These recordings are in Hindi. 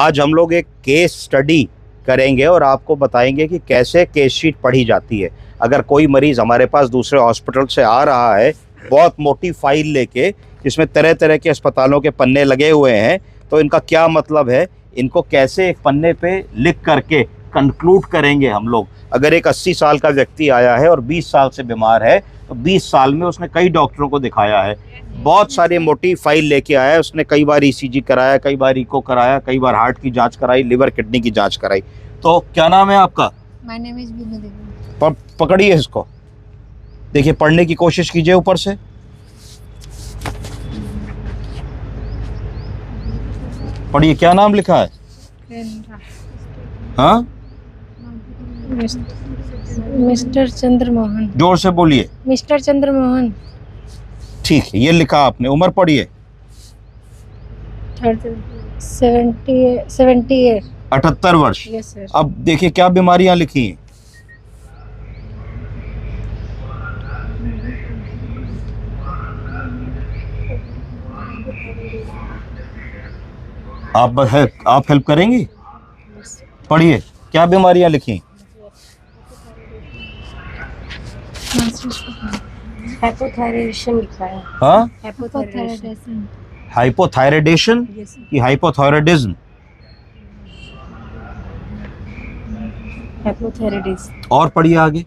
आज हम लोग एक केस स्टडी करेंगे और आपको बताएंगे कि कैसे केस शीट पढ़ी जाती है। अगर कोई मरीज़ हमारे पास दूसरे हॉस्पिटल से आ रहा है बहुत मोटी फाइल लेके, जिसमें तरह तरह के अस्पतालों के पन्ने लगे हुए हैं, तो इनका क्या मतलब है, इनको कैसे एक पन्ने पे लिख करके कंक्लूड करेंगे हम लोग। अगर एक 80 साल का व्यक्ति आया है और 20 साल से बीमार है, तो 20 साल में उसने कई डॉक्टरों को दिखाया है, बहुत सारी मोटी फाइल लेके आया है, उसने कई बार ईसीजी कराया, कई बार इको कराया, कई बार हार्ट की जांच कराई, लिवर किडनी की जांच कराई। तो क्या नाम है आपका? माय नेम इज बीनू देवी। पकड़िए इसको, देखिए, पढ़ने की कोशिश कीजिए ऊपर से। पढ़िए, क्या नाम लिखा है? हाँ, मिस्टर चंद्रमोहन। जोर से बोलिए। मिस्टर चंद्रमोहन। ठीक है, ये लिखा आपने। उम्र पढ़िए। 78। 78 वर्ष। Yes sir. अब देखिए क्या बीमारियां लिखी हैं। आप हेल्प करेंगी? पढ़िए, क्या बीमारियां लिखी? हाइपोथायराइडेशन लिखा है। हाँ, हाइपोथायराइडेशन। हाइपोथायराइडेशन कि हाइपोथायराइडिज्म? हाइपोथायराइडिज्म। और पढ़िए आगे।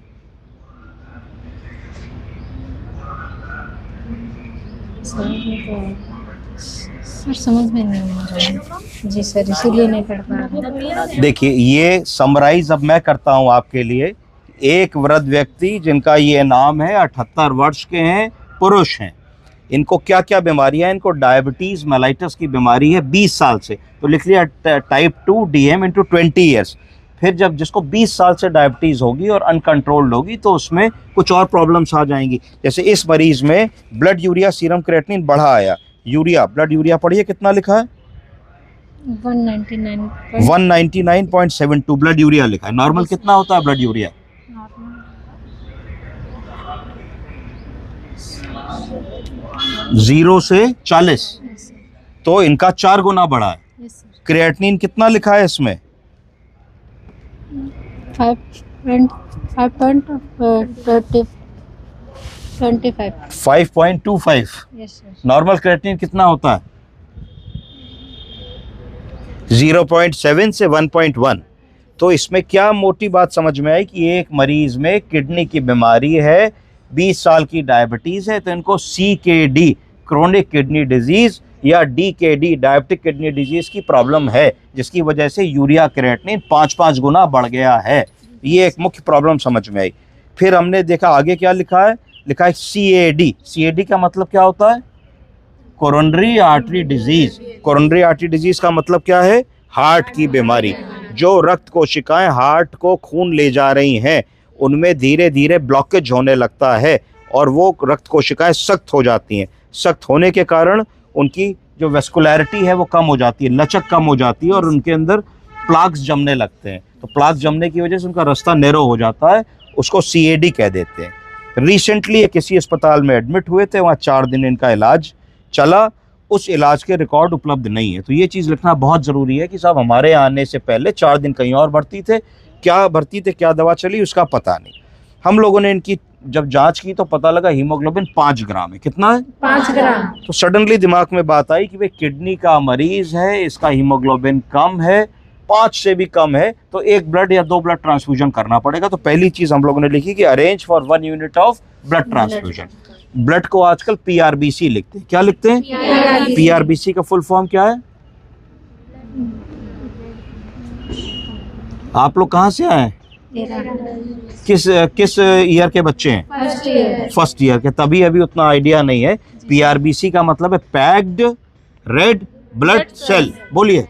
सर समझ में नहीं आ रहा है जी सर, इसीलिए नहीं पढ़ पा रहा। देखिए, ये समराइज अब मैं करता हूं आपके लिए। एक वृद्ध व्यक्ति जिनका ये नाम है, 78 वर्ष के हैं, पुरुष हैं, इनको क्या क्या बीमारियां हैं? इनको डायबिटीज मेलाइटस की बीमारी है 20 साल से, तो लिख लिया टाइप 2 DM × 20 ईयर्स। फिर जब जिसको 20 साल से डायबिटीज़ होगी और अनकंट्रोल्ड होगी, तो उसमें कुछ और प्रॉब्लम्स आ जाएंगी। जैसे इस मरीज में ब्लड यूरिया सीरम क्रिएटिनिन बढ़ा आया। यूरिया, ब्लड यूरिया पढ़िए, कितना लिखा है? 199.72 ब्लड यूरिया लिखा है। नॉर्मल कितना होता है ब्लड यूरिया? 0 से 40, तो इनका 4 गुना बढ़ा है। क्रिएटिनिन कितना लिखा है इसमें? 5.25। नॉर्मल क्रिएटिनिन कितना होता है? 0.7 से 1.1। तो इसमें क्या मोटी बात समझ में आई कि एक मरीज में किडनी की बीमारी है, 20 साल की डायबिटीज़ है, तो इनको CKD क्रोनिक किडनी डिजीज़ या DKD डायबिटिक किडनी डिजीज़ की प्रॉब्लम है, जिसकी वजह से यूरिया क्रिएटिनिन 5 गुना बढ़ गया है। ये एक मुख्य प्रॉब्लम समझ में आई। फिर हमने देखा आगे क्या लिखा है। लिखा है CAD। CAD का मतलब क्या होता है? Coronary artery disease. Coronary artery disease का मतलब क्या है? हार्ट की बीमारी। जो रक्त कोशिकाएं हार्ट को खून ले जा रही हैं, उनमें धीरे धीरे ब्लॉकेज होने लगता है और वो रक्त कोशिकाएं सख्त हो जाती हैं। सख्त होने के कारण उनकी जो वेस्कुलैरिटी है वो कम हो जाती है, लचक कम हो जाती है और उनके अंदर प्लाक्स जमने लगते हैं। तो प्लाक्स जमने की वजह से उनका रास्ता नैरो हो जाता है, उसको CAD कह देते हैं। रिसेंटली किसी अस्पताल में एडमिट हुए थे, वहाँ 4 दिन इनका इलाज चला, उस इलाज के रिकॉर्ड उपलब्ध नहीं है। तो ये चीज़ लिखना बहुत ज़रूरी है कि साहब हमारे आने से पहले 4 दिन कहीं और भर्ती थे, क्या दवा चली उसका पता नहीं। हम लोगों ने इनकी जब जांच की तो पता लगा हीमोग्लोबिन 5 ग्राम है। कितना है? 5 ग्राम। तो सडनली दिमाग में बात आई कि भाई किडनी का मरीज है, इसका हीमोग्लोबिन कम है, 5 से भी कम है, तो 1 ब्लड या 2 ब्लड ट्रांसफ्यूजन करना पड़ेगा। तो पहली चीज़ हम लोगों ने लिखी कि arrange for 1 unit of blood transfusion. Blood को आजकल PRBC लिखते हैं। क्या लिखते हैं? PRBC का फुल फॉर्म क्या है? आप लोग कहाँ से आए? किस ईयर के बच्चे हैं? फर्स्ट ईयर के, तभी अभी उतना आइडिया नहीं है। PRBC का मतलब है पैक्ड रेड ब्लड सेल। बोलिए,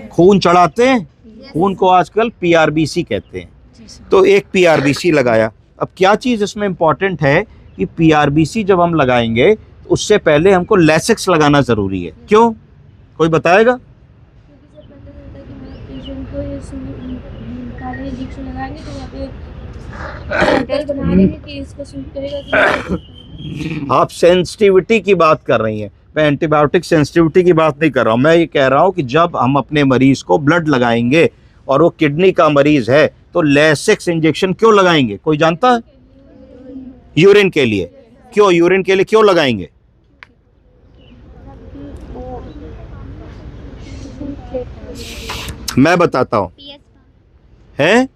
खून चढ़ाते हैं, खून को आजकल PRBC कहते हैं। तो एक PRBC लगाया। अब क्या चीज़ इसमें इम्पॉर्टेंट है कि PRBC जब हम लगाएंगे तो उससे पहले हमको लेसिक्स लगाना ज़रूरी है। क्यों, कोई बताएगा? आप सेंसिटिविटी की बात कर रही हैं। मैं एंटीबायोटिक सेंसिटिविटी की बात नहीं कर रहा हूँ, मैं ये कह रहा हूँ कि जब हम अपने मरीज को ब्लड लगाएंगे और वो किडनी का मरीज है तो लेसिक्स इंजेक्शन क्यों लगाएंगे, कोई जानता है? यूरिन के लिए। क्यों यूरिन के लिए क्यों लगाएंगे? मैं बताता हूँ, है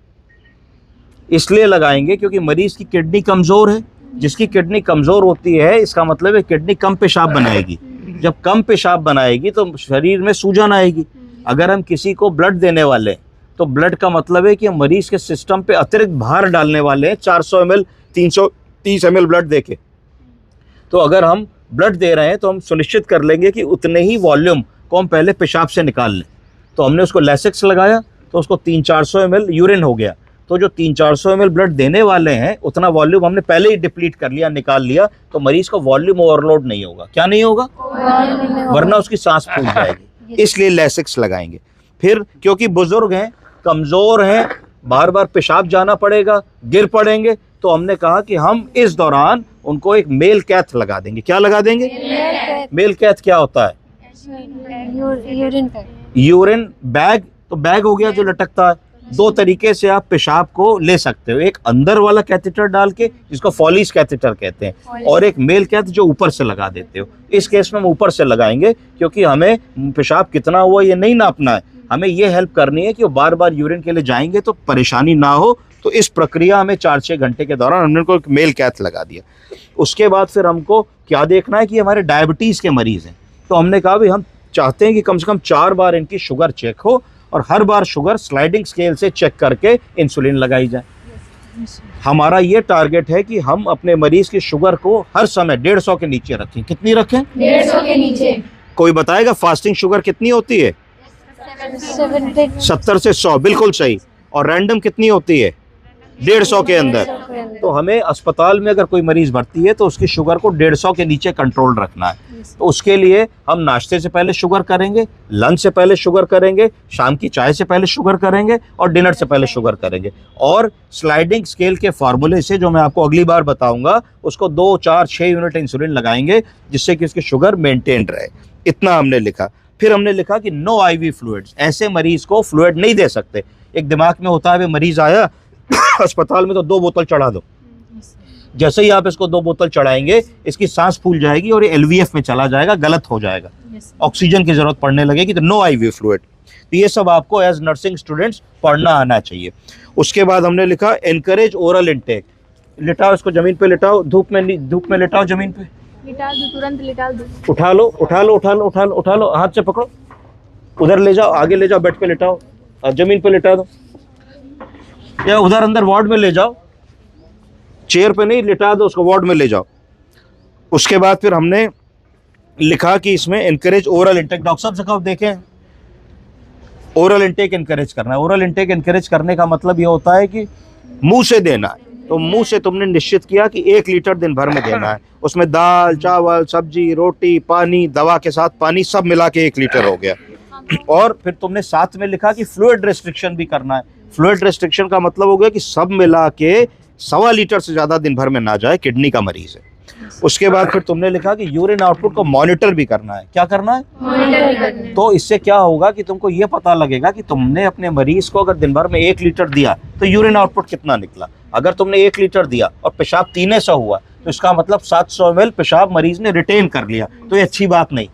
इसलिए लगाएंगे क्योंकि मरीज की किडनी कमजोर है। जिसकी किडनी कमजोर होती है इसका मतलब है किडनी कम पेशाब बनाएगी। जब कम पेशाब बनाएगी तो शरीर में सूजन आएगी। अगर हम किसी को ब्लड देने वाले हैं तो ब्लड का मतलब है कि हम मरीज के सिस्टम पे अतिरिक्त भार डालने वाले हैं। 400 ml 330 ml ब्लड देके, तो अगर हम ब्लड दे रहे हैं तो हम सुनिश्चित कर लेंगे कि उतने ही वॉल्यूम को हम पहले पेशाब से निकाल लें। तो हमने उसको लेसिक्स लगाया तो उसको 300-400 ml यूरिन हो गया। तो जो 300-400 ml ब्लड देने वाले हैं उतना वॉल्यूम हमने पहले ही डिप्लीट कर लिया, निकाल लिया, तो मरीज को वॉल्यूम ओवरलोड नहीं होगा। क्या नहीं होगा? वरना उसकी सांस फूल जाएगी। इसलिए लेसिक्स लगाएंगे। फिर क्योंकि बुजुर्ग हैं, कमजोर हैं, बार बार पेशाब जाना पड़ेगा, गिर पड़ेंगे, तो हमने कहा कि हम इस दौरान उनको एक मेल कैथ लगा देंगे। क्या लगा देंगे? मेल कैथ क्या होता है? Urine bag. तो बैग हो गया जो लटकता है। दो तरीके से आप पेशाब को ले सकते हो, एक अंदर वाला कैथेटर डाल के जिसको फॉलीज कैथेटर कहते हैं, और एक मेल कैथ जो ऊपर से लगा देते हो। इस केस में हम ऊपर से लगाएंगे क्योंकि हमें पेशाब कितना हुआ ये नहीं नापना है, हमें ये हेल्प करनी है कि वो बार बार यूरिन के लिए जाएंगे तो परेशानी ना हो। तो इस प्रक्रिया में 4-6 घंटे के दौरान हमने उनको एक मेल कैथ लगा दिया। उसके बाद फिर हमको क्या देखना है कि हमारे डायबिटीज़ के मरीज़ हैं, तो हमने कहा भाई हम चाहते हैं कि कम से कम 4 बार इनकी शुगर चेक हो और हर बार शुगर स्लाइडिंग स्केल से चेक करके इंसुलिन लगाई जाए। हमारा ये टारगेट है कि हम अपने मरीज की शुगर को हर समय 150 के नीचे रखें। कितनी रखें? 150 के नीचे। कोई बताएगा फास्टिंग शुगर कितनी होती है? 70 से 100, बिल्कुल सही। और रैंडम कितनी होती है? 150 के अंदर। तो हमें अस्पताल में अगर कोई मरीज भर्ती है तो उसकी शुगर को 150 के नीचे कंट्रोल रखना है। तो उसके लिए हम नाश्ते से पहले शुगर करेंगे, लंच से पहले शुगर करेंगे, शाम की चाय से पहले शुगर करेंगे और डिनर से पहले शुगर करेंगे। और स्लाइडिंग स्केल के फार्मूले से जो मैं आपको अगली बार बताऊंगा उसको 2, 4, 6 यूनिट इंसुलिन लगाएंगे जिससे कि उसकी शुगर मेंटेन रहे। इतना हमने लिखा। फिर हमने लिखा कि नो आईवी फ्लूइड्स, ऐसे मरीज को फ्लूइड नहीं दे सकते। एक दिमाग में होता है मरीज आया अस्पताल में तो 2 बोतल चढ़ा दो। जैसे ही आप इसको 2 बोतल चढ़ाएंगे इसकी सांस फूल जाएगी और ये एलवीएफ में चला जाएगा, गलत हो जाएगा, ऑक्सीजन की जरूरत पड़ने लगेगी। तो नो आईवी फ्लूइड। तो ये सब आपको एज नर्सिंग स्टूडेंट्स पढ़ना आना चाहिए। उसके बाद हमने लिखा एनकरेज ओरल इनटेक। लिटाओ इसको, जमीन पे लिटाओ, धूप में लिटाओ, जमीन पे लिटा दो, तुरंत लिटा दो। उठा लो, हाथ से पकड़ो, उधर ले जाओ, आगे ले जाओ, बेड पे लिटाओ, जमीन पे लिटा दो या उधर अंदर वार्ड में ले जाओ, चेयर पे नहीं, लिटा दो उसको, वार्ड में ले जाओ। उसके बाद फिर हमने लिखा कि इसमें एनकरेज ओरल इंटेक। डॉक्टर साहब से कब देखें, ओरल इंटेक एनकरेज करना है। ओरल इंटेक एनकरेज करने का मतलब ये होता है कि मुंह से देना है। तो मुंह से तुमने निश्चित किया कि 1 लीटर दिन भर में देना है। उसमें दाल, चावल, सब्जी, रोटी, पानी, दवा के साथ पानी सब मिला के 1 लीटर हो गया। और फिर तुमने साथ में लिखा कि फ्लूइड रेस्ट्रिक्शन भी करना है। फ्लूइड रेस्ट्रिक्शन का मतलब हो गया कि सब मिला के 1.25 लीटर से ज़्यादा दिन भर में ना जाए, किडनी का मरीज है। उसके बाद फिर तुमने लिखा कि यूरिन आउटपुट को मॉनिटर भी करना है। क्या करना है? मॉनिटर भी करना है। तो इससे क्या होगा कि तुमको ये पता लगेगा कि तुमने अपने मरीज को अगर दिन भर में 1 लीटर दिया तो यूरिन आउटपुट कितना निकला। अगर तुमने 1 लीटर दिया और पेशाब 300 हुआ तो इसका मतलब 700 ml पेशाब मरीज ने रिटेन कर लिया। तो ये अच्छी बात नहीं,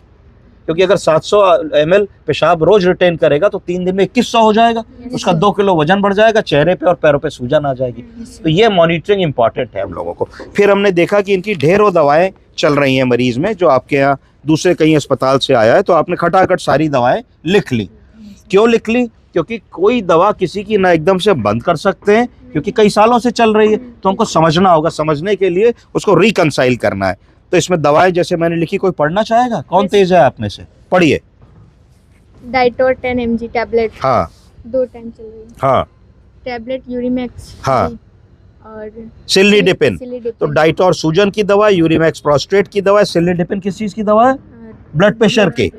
क्योंकि अगर 700 ml पेशाब रोज रिटेन करेगा तो 3 दिन में 2100 हो जाएगा, उसका 2 किलो वजन बढ़ जाएगा, चेहरे पे और पैरों पे सूजन आ जाएगी। तो ये मॉनिटरिंग इंपॉर्टेंट है हम लोगों को। फिर हमने देखा कि इनकी ढेरों दवाएं चल रही हैं मरीज में, जो आपके यहाँ दूसरे कहीं अस्पताल से आया है, तो आपने खटाखट सारी दवाएं लिख ली। क्यों लिख ली? क्योंकि कोई दवा किसी की ना एकदम से बंद कर सकते हैं, क्योंकि कई सालों से चल रही है, तो हमको समझना होगा। समझने के लिए उसको रिकंसाइल करना है। तो इसमें दवाएं जैसे मैंने लिखी, कोई पढ़ना चाहेगा? कौन तेज है आप में से? पढ़िए। डाइटोर 10 mg टैबलेट, हाँ 2 टाइम चल रही है। हाँ। टैबलेट यूरिमैक्स, हाँ। और सिलिडिपिन। तो डाइटोर सूजन की दवा, यूरिमैक्स प्रोस्टेट की दवा, सिलिडिपिन किस चीज की दवा है? ब्लड प्रेशर की।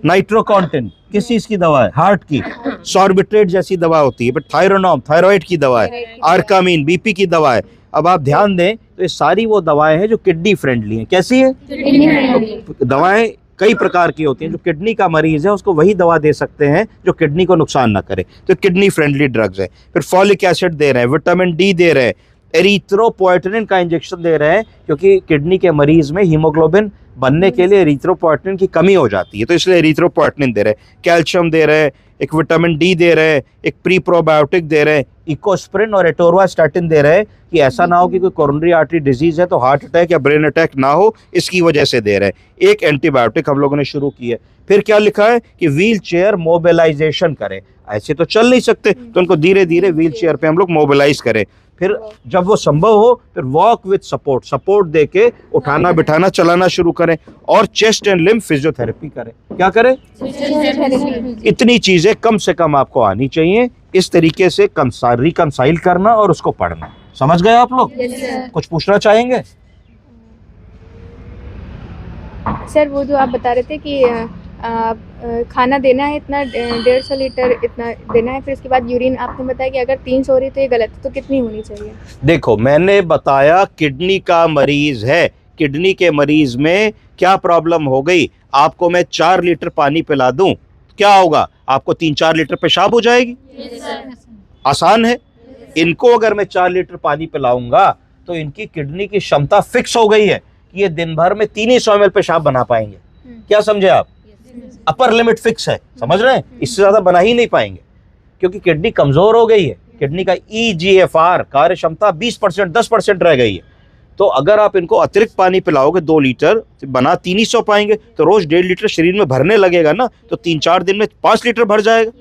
नाइट्रोकॉन्टिन किस चीज की दवा है? हार्ट की। सॉर्बिट्रेट जैसी दवा होती है, बट थायरोनॉम थायराइड की दवा है। आर्कामीन बीपी की दवा है। अब आप ध्यान दें तो ये सारी वो दवाएं हैं जो किडनी फ्रेंडली हैं। कैसी है? Kidney friendly. दवाएं कई प्रकार की होती हैं। जो किडनी का मरीज है उसको वही दवा दे सकते हैं जो किडनी को नुकसान ना करे, तो किडनी फ्रेंडली ड्रग्स है। फिर फॉलिक एसिड दे रहे हैं, विटामिन डी दे रहे हैं, एरिथ्रोपोएटिनिन का इंजेक्शन दे रहे हैं, क्योंकि किडनी के मरीज में हीमोग्लोबिन बनने के लिए एरिथ्रोपोएटिनिन की कमी हो जाती है, तो इसलिए एरिथ्रोपोएटिनिन दे रहे हैं। कैल्शियम दे रहे हैं, एक विटामिन डी दे रहे हैं, एक प्री प्रोबायोटिक दे रहे हैं, इकोस्प्रिन और एटोरवास्टैटिन दे रहे हैं कि ऐसा ना हो कि कोई कोरोनरी आर्टरी डिजीज है तो हार्ट अटैक या ब्रेन अटैक ना हो, इसकी वजह से दे रहे हैं। एक एंटीबायोटिक हम लोगों ने शुरू की है। फिर क्या लिखा है कि व्हील चेयर मोबिलाइजेशन करें, ऐसे तो चल नहीं सकते, तो उनको धीरे धीरे व्हील चेयर पे हम लोग मोबिलाइज करें। फिर जब वो संभव हो फिर वॉक विद सपोर्ट, सपोर्ट देके उठाना बिठाना चलाना शुरू करें, और चेस्ट एंड लिम्फ फिजियोथेरेपी करें। क्या करें? इतनी चीजें कम से कम आपको आनी चाहिए। इस तरीके से रिकंसाइल करना और उसको पढ़ना। समझ गए आप लोग? कुछ पूछना चाहेंगे? सर वो जो आप बता रहे थे कि खाना देना है इतना 150 लीटर इतना देना है, फिर इसके बाद यूरिन आपने बताया कि अगर 300 हो रही तो ये गलत है, तो कितनी होनी चाहिए? देखो, मैंने बताया किडनी का मरीज है, किडनी के मरीज में क्या प्रॉब्लम हो गई, आपको मैं 4 लीटर पानी पिला दूं, क्या होगा? आपको 3-4 लीटर पेशाब हो जाएगी। आसान है। इनको अगर मैं 4 लीटर पानी पिलाऊंगा तो इनकी किडनी की क्षमता फिक्स हो गई है कि ये दिन भर में 300 ml पेशाब बना पाएंगे। क्या समझे आप? अपर लिमिट फिक्स है, समझ रहे हैं? इससे ज्यादा बना ही नहीं पाएंगे, क्योंकि किडनी कमजोर हो गई है। किडनी का EGFR कार्य क्षमता 20%, 10% रह गई है। तो अगर आप इनको अतिरिक्त पानी पिलाओगे 2 लीटर, तो बना 300 पाएंगे, तो रोज 1.5 लीटर शरीर में भरने लगेगा ना, तो 3-4 दिन में 5 लीटर भर जाएगा।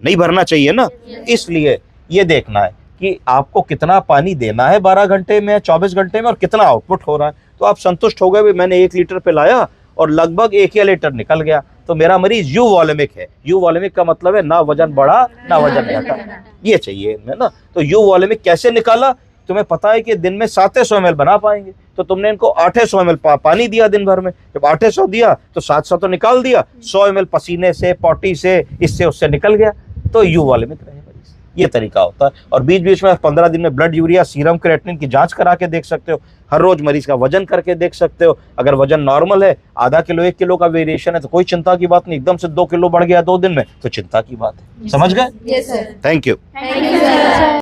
नहीं भरना चाहिए ना। इसलिए ये देखना है कि आपको कितना पानी देना है 12 घंटे में, 24 घंटे में, और कितना आउटपुट हो रहा है। तो आप संतुष्ट हो गए, भाई मैंने 1 लीटर पिलाया और लगभग 1 लीटर निकल गया, तो मेरा मरीज यू वॉलेमिक है। यू वॉलेमिक का मतलब है ना वजन बढ़ा ना वजन घटा, ये चाहिए है ना। तो यू वॉलेमिक कैसे निकाला? तुम्हें पता है कि दिन में 700 ml बना पाएंगे, तो तुमने इनको 800 ml पानी दिया दिन भर में। जब 800 दिया तो 700 तो निकाल दिया, 100 ml पसीने से, पॉटी से, इससे उससे निकल गया, तो यू वॉलेमिक रहे मरीज। ये तरीका होता है। और बीच बीच में 15 दिन में ब्लड यूरिया, सीरम क्रिएटिनिन की जांच करा के देख सकते हो। हर रोज मरीज का वजन करके देख सकते हो। अगर वजन नॉर्मल है, आधा किलो 1 किलो का वेरिएशन है, तो कोई चिंता की बात नहीं। एकदम से 2 किलो बढ़ गया 2 दिन में, तो चिंता की बात है। समझ गए? Yes sir. Thank you. Thank you sir.